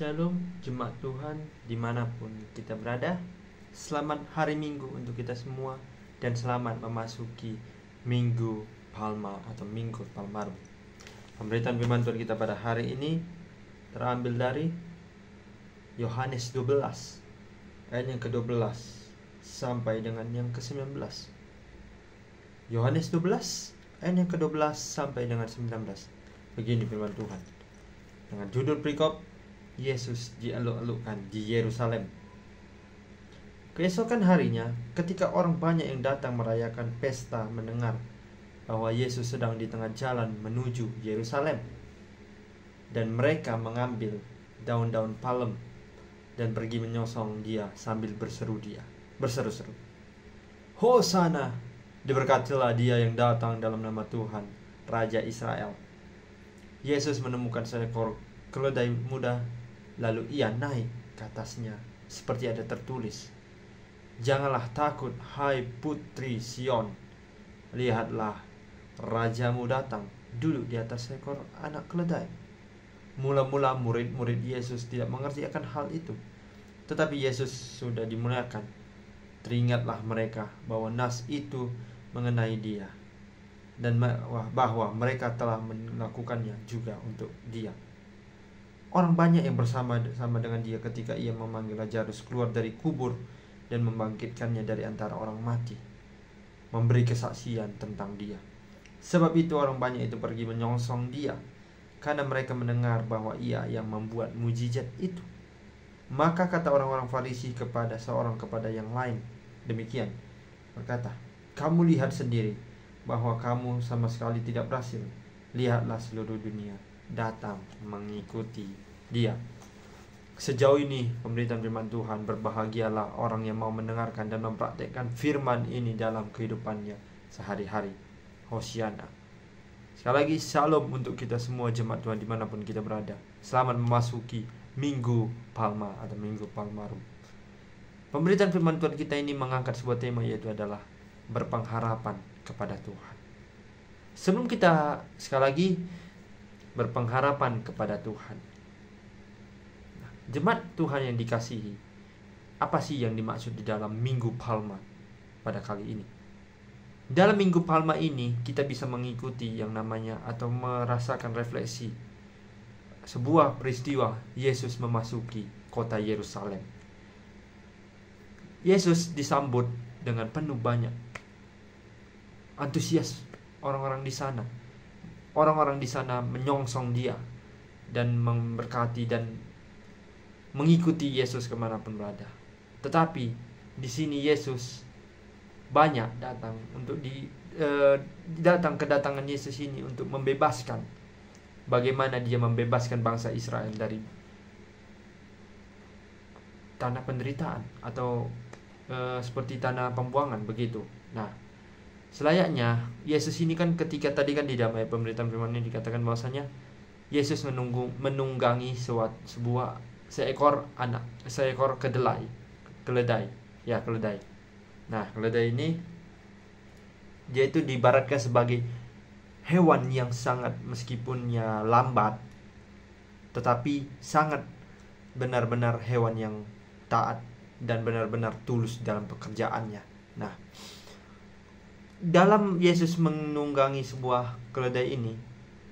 Shalom jemaat Tuhan dimanapun kita berada. Selamat hari Minggu untuk kita semua. Dan selamat memasuki Minggu Palma atau Minggu Palmarum. Pemberitaan firman Tuhan kita pada hari ini terambil dari Yohanes 12 ayat yang ke-12 sampai dengan yang ke-19. Yohanes 12 ayat yang ke-12 sampai dengan 19. Begini firman Tuhan dengan judul perikop Yesus dieluk-elukkan di Yerusalem. Keesokan harinya, ketika orang banyak yang datang merayakan pesta mendengar bahwa Yesus sedang di tengah jalan menuju Yerusalem, dan mereka mengambil daun-daun palem dan pergi menyongsong dia sambil berseru-seru, Hosana, diberkatilah dia yang datang dalam nama Tuhan, Raja Israel. Yesus menemukan seekor keledai muda, lalu ia naik ke atasnya, seperti ada tertulis, janganlah takut, hai putri Sion, lihatlah rajamu datang, duduk di atas seekor anak keledai. Mula-mula murid-murid Yesus tidak mengerti akan hal itu, tetapi Yesus sudah dimuliakan. Teringatlah mereka bahwa nas itu mengenai dia, dan bahwa mereka telah melakukannya juga untuk dia. Orang banyak yang bersama dengan dia ketika ia memanggil Lazarus keluar dari kubur dan membangkitkannya dari antara orang mati, memberi kesaksian tentang dia. Sebab itu orang banyak itu pergi menyongsong dia, karena mereka mendengar bahwa ia yang membuat mujizat itu. Maka kata orang-orang Farisi kepada yang lain demikian, berkata, kamu lihat sendiri bahwa kamu sama sekali tidak berhasil. Lihatlah seluruh dunia datang mengikuti dia. Sejauh ini pemberitaan firman Tuhan, berbahagialah orang yang mau mendengarkan dan mempraktekkan firman ini dalam kehidupannya sehari-hari. Hosiana. Sekali lagi shalom untuk kita semua jemaat Tuhan dimanapun kita berada. Selamat memasuki Minggu Palma atau Minggu Palmarum. Pemberitaan firman Tuhan kita ini mengangkat sebuah tema, yaitu adalah berpengharapan kepada Tuhan. Sebelum kita sekali lagi berpengharapan kepada Tuhan, jemaat Tuhan yang dikasihi, apa sih yang dimaksud di dalam Minggu Palma pada kali ini? Dalam Minggu Palma ini kita bisa mengikuti yang namanya atau merasakan refleksi sebuah peristiwa Yesus memasuki kota Yerusalem. Yesus disambut dengan penuh banyak antusias orang-orang di sana. Orang-orang di sana menyongsong dia dan memberkati dan mengikuti Yesus kemanapun berada. Tetapi di sini Yesus banyak datang untuk kedatangan Yesus ini untuk membebaskan. Bagaimana dia membebaskan bangsa Israel dari tanah penderitaan atau seperti tanah pembuangan begitu. Nah, selayaknya Yesus ini kan ketika tadi kan di dalam pemberitaan firman ini dikatakan bahwasanya Yesus menunggangi seekor keledai. Nah, keledai ini dia itu diibaratkan sebagai hewan yang sangat, meskipun ya lambat, tetapi sangat benar-benar hewan yang taat dan benar-benar tulus dalam pekerjaannya. Nah, dalam Yesus menunggangi sebuah keledai ini,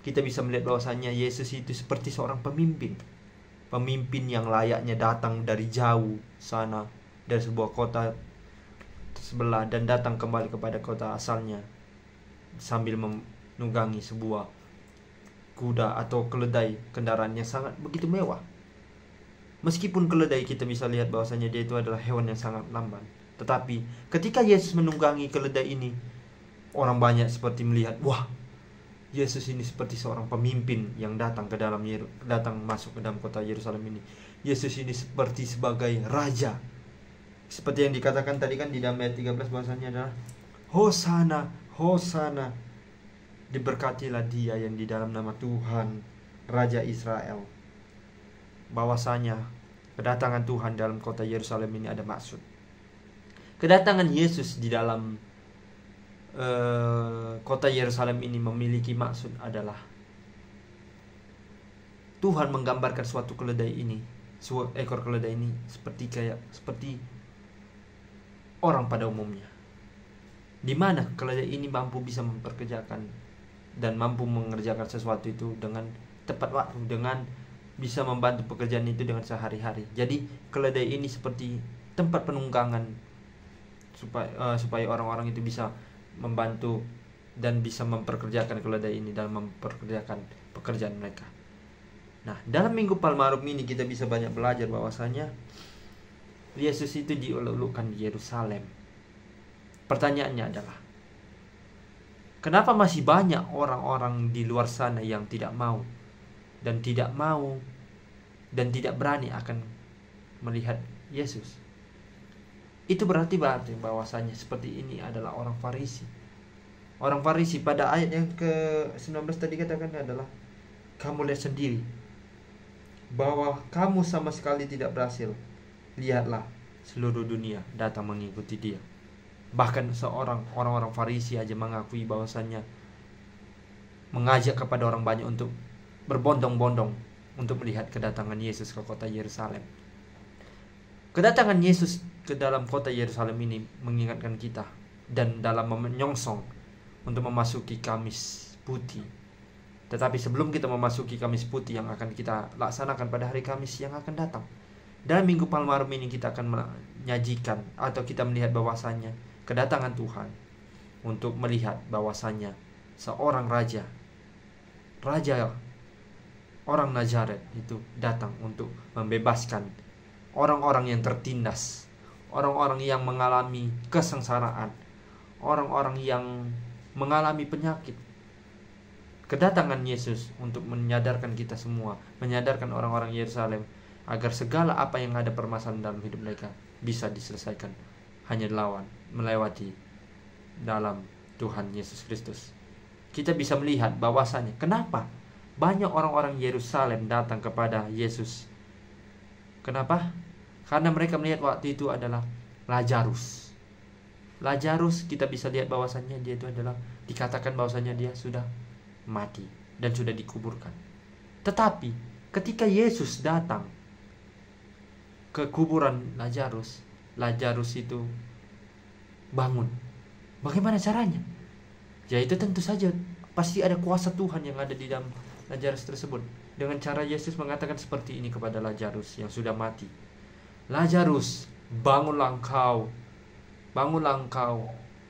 kita bisa melihat bahwasannya Yesus itu seperti seorang pemimpin yang layaknya datang dari jauh sana, dari sebuah kota sebelah, dan datang kembali kepada kota asalnya sambil menunggangi sebuah kuda atau keledai, kendaraan yang sangat begitu mewah. Meskipun keledai kita bisa lihat bahwasanya dia itu adalah hewan yang sangat lamban, tetapi ketika Yesus menunggangi keledai ini, orang banyak seperti melihat, wah, Yesus ini seperti seorang pemimpin yang datang masuk ke dalam kota Yerusalem ini. Yesus ini seperti sebagai raja. Seperti yang dikatakan tadi kan di dalam ayat 13 bahwasanya adalah Hosana, Hosana, diberkatilah dia yang di dalam nama Tuhan, Raja Israel. Bahwasanya kedatangan Tuhan dalam kota Yerusalem ini ada maksud. Kedatangan Yesus di dalam kota Yerusalem ini memiliki maksud adalah Tuhan menggambarkan suatu keledai ini Ekor keledai ini seperti orang pada umumnya, di mana keledai ini mampu bisa memperkerjakan dan mampu mengerjakan sesuatu itu dengan tepat waktu, dengan bisa membantu pekerjaan itu dengan sehari-hari. Jadi keledai ini seperti tempat penunggangan supaya orang-orang itu bisa membantu dan bisa memperkerjakan keledai ini dalam memperkerjakan pekerjaan mereka. Nah, dalam Minggu Palmarum ini kita bisa banyak belajar bahwasanya Yesus itu dielulukan di Yerusalem. Pertanyaannya adalah, kenapa masih banyak orang-orang di luar sana yang tidak mau dan tidak berani akan melihat Yesus? Itu berarti bahwasanya seperti ini adalah orang Farisi. Orang Farisi pada ayat yang ke-19 tadi katakan adalah, kamu lihat sendiri bahwa kamu sama sekali tidak berhasil. Lihatlah, seluruh dunia datang mengikuti dia. Bahkan orang-orang Farisi aja mengakui bahwasannya mengajak kepada orang banyak untuk berbondong-bondong untuk melihat kedatangan Yesus ke kota Yerusalem. Kedatangan Yesus ke dalam kota Yerusalem ini mengingatkan kita dan dalam menyongsong untuk memasuki Kamis Putih. Tetapi sebelum kita memasuki Kamis Putih yang akan kita laksanakan pada hari Kamis yang akan datang, dalam Minggu Palmarum ini kita akan menyajikan atau kita melihat bahwasannya kedatangan Tuhan untuk melihat bahwasannya seorang raja orang Nazaret itu datang untuk membebaskan orang-orang yang tertindas, orang-orang yang mengalami kesengsaraan, orang-orang yang mengalami penyakit. Kedatangan Yesus untuk menyadarkan kita semua, menyadarkan orang-orang Yerusalem agar segala apa yang ada permasalahan dalam hidup mereka bisa diselesaikan hanya melewati dalam Tuhan Yesus Kristus. Kita bisa melihat bahwasanya kenapa banyak orang-orang Yerusalem datang kepada Yesus. Kenapa? Karena mereka melihat waktu itu adalah Lazarus. Lazarus kita bisa lihat bahwasannya dia itu adalah dikatakan bahwasannya dia sudah mati dan sudah dikuburkan. Tetapi ketika Yesus datang ke kuburan Lazarus itu bangun. Bagaimana caranya? Yaitu tentu saja pasti ada kuasa Tuhan yang ada di dalam Lazarus tersebut. Dengan cara Yesus mengatakan seperti ini kepada Lazarus yang sudah mati. Lazarus, bangunlah engkau.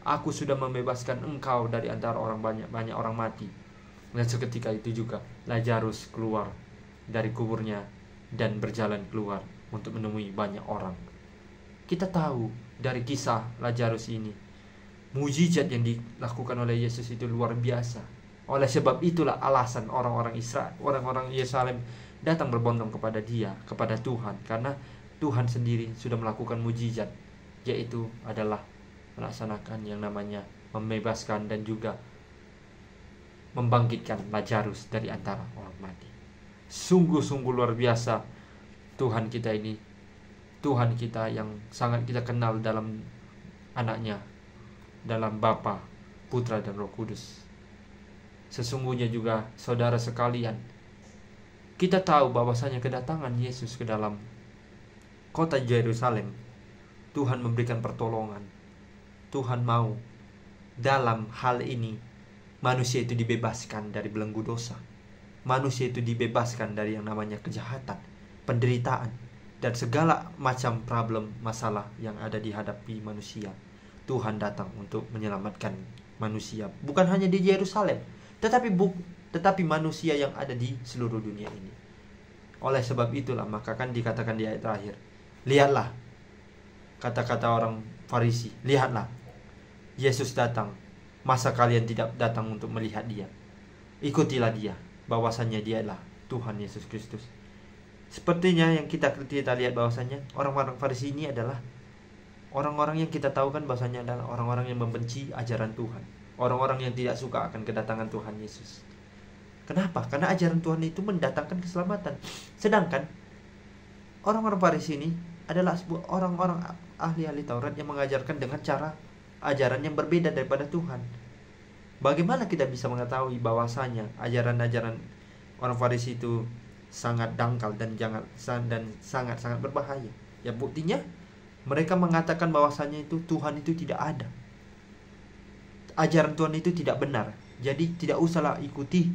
Aku sudah membebaskan engkau dari antara banyak orang mati. Dan seketika itu juga Lazarus keluar dari kuburnya dan berjalan keluar untuk menemui banyak orang. Kita tahu dari kisah Lazarus ini, mujizat yang dilakukan oleh Yesus itu luar biasa. Oleh sebab itulah alasan orang-orang Yerusalem datang berbondong kepada dia, kepada Tuhan, karena Tuhan sendiri sudah melakukan mujizat, yaitu adalah melaksanakan yang namanya membebaskan dan juga membangkitkan Lazarus dari antara orang mati. Sungguh-sungguh luar biasa Tuhan kita ini. Tuhan kita yang sangat kita kenal dalam anaknya, dalam Bapa, Putra dan Roh Kudus. Sesungguhnya juga saudara sekalian, kita tahu bahwasanya kedatangan Yesus ke dalam kota Yerusalem, Tuhan memberikan pertolongan. Tuhan mau dalam hal ini manusia itu dibebaskan dari belenggu dosa. Manusia itu dibebaskan dari yang namanya kejahatan, penderitaan, dan segala macam problem, masalah yang ada dihadapi manusia. Tuhan datang untuk menyelamatkan manusia, bukan hanya di Yerusalem, tetapi manusia yang ada di seluruh dunia ini. Oleh sebab itulah maka kan dikatakan di ayat terakhir, lihatlah, kata-kata orang Farisi, lihatlah, Yesus datang. Masa kalian tidak datang untuk melihat dia? Ikutilah dia, bahwasannya dia adalah Tuhan Yesus Kristus. Sepertinya yang kita lihat bahwasannya orang-orang Farisi ini adalah orang-orang yang kita tahu kan bahwasannya adalah orang-orang yang membenci ajaran Tuhan, orang-orang yang tidak suka akan kedatangan Tuhan Yesus. Kenapa? Karena ajaran Tuhan itu mendatangkan keselamatan. Sedangkan orang-orang Farisi ini adalah orang-orang ahli-ahli Taurat yang mengajarkan dengan cara ajaran yang berbeda daripada Tuhan. Bagaimana kita bisa mengetahui bahwasanya ajaran-ajaran orang Farisi itu sangat dangkal dan sangat berbahaya. Ya buktinya mereka mengatakan bahwasanya itu Tuhan itu tidak ada. Ajaran Tuhan itu tidak benar. Jadi tidak usahlah ikuti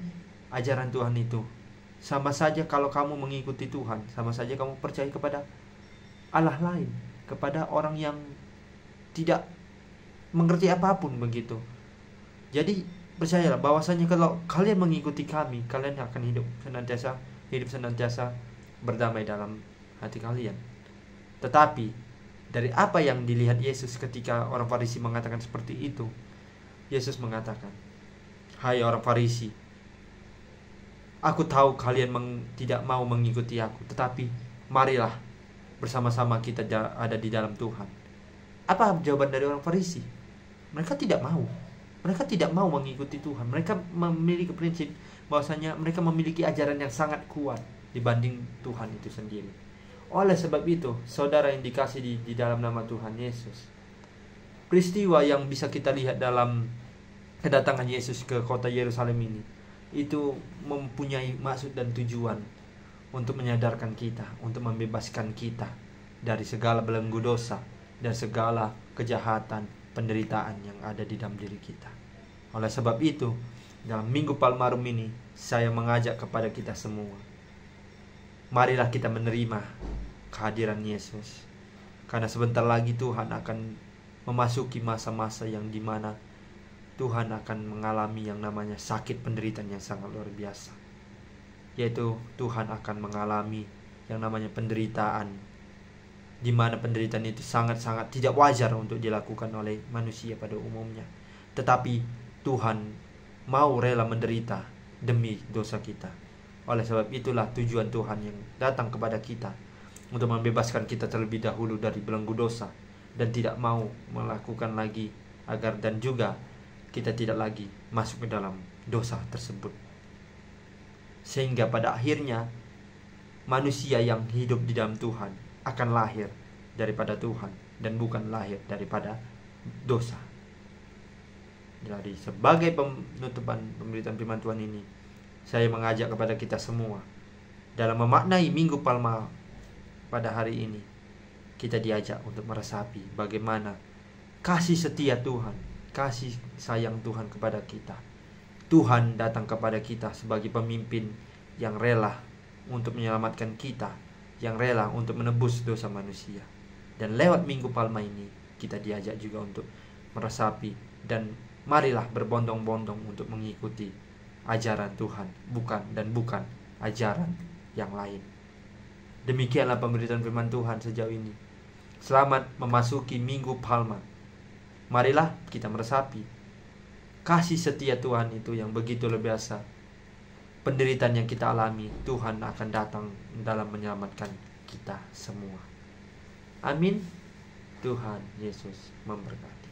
ajaran Tuhan itu. Sama saja kalau kamu mengikuti Tuhan, sama saja kamu percaya kepada Allah lain, kepada orang yang tidak mengerti apapun begitu. Jadi percayalah bahwasanya kalau kalian mengikuti kami, kalian akan hidup senantiasa berdamai dalam hati kalian. Tetapi dari apa yang dilihat Yesus ketika orang Farisi mengatakan seperti itu, Yesus mengatakan, "Hai orang Farisi, aku tahu kalian tidak mau mengikuti aku, tetapi marilah bersama-sama kita ada di dalam Tuhan." Apa jawaban dari orang Farisi? Mereka tidak mau. Mereka tidak mau mengikuti Tuhan. Mereka memiliki prinsip bahwasanya mereka memiliki ajaran yang sangat kuat dibanding Tuhan itu sendiri. Oleh sebab itu, saudara yang dikasih di dalam nama Tuhan Yesus, peristiwa yang bisa kita lihat dalam kedatangan Yesus ke kota Yerusalem ini, itu mempunyai maksud dan tujuan untuk menyadarkan kita, untuk membebaskan kita dari segala belenggu dosa dan segala kejahatan, penderitaan yang ada di dalam diri kita. Oleh sebab itu, dalam Minggu Palmarum ini, saya mengajak kepada kita semua, marilah kita menerima kehadiran Yesus. Karena sebentar lagi Tuhan akan memasuki masa-masa yang dimana Tuhan akan mengalami yang namanya sakit penderitaan yang sangat luar biasa. Yaitu Tuhan akan mengalami yang namanya penderitaan, dimana penderitaan itu sangat-sangat tidak wajar untuk dilakukan oleh manusia pada umumnya. Tetapi Tuhan mau rela menderita demi dosa kita. Oleh sebab itulah tujuan Tuhan yang datang kepada kita, untuk membebaskan kita terlebih dahulu dari belenggu dosa, dan tidak mau melakukan lagi agar dan juga kita tidak lagi masuk ke dalam dosa tersebut. Sehingga pada akhirnya manusia yang hidup di dalam Tuhan akan lahir daripada Tuhan dan bukan lahir daripada dosa. Jadi sebagai penutupan pemberitaan firman Tuhan ini, saya mengajak kepada kita semua dalam memaknai Minggu Palma pada hari ini, kita diajak untuk meresapi bagaimana kasih setia Tuhan, kasih sayang Tuhan kepada kita. Tuhan datang kepada kita sebagai pemimpin yang rela untuk menyelamatkan kita, yang rela untuk menebus dosa manusia. Dan lewat Minggu Palma ini, kita diajak juga untuk meresapi dan marilah berbondong-bondong untuk mengikuti ajaran Tuhan, bukan ajaran yang lain. Demikianlah pemberitaan firman Tuhan sejauh ini. Selamat memasuki Minggu Palma. Marilah kita meresapi kasih setia Tuhan itu yang begitu luar biasa. Penderitaan yang kita alami, Tuhan akan datang dalam menyelamatkan kita semua. Amin. Tuhan Yesus memberkati.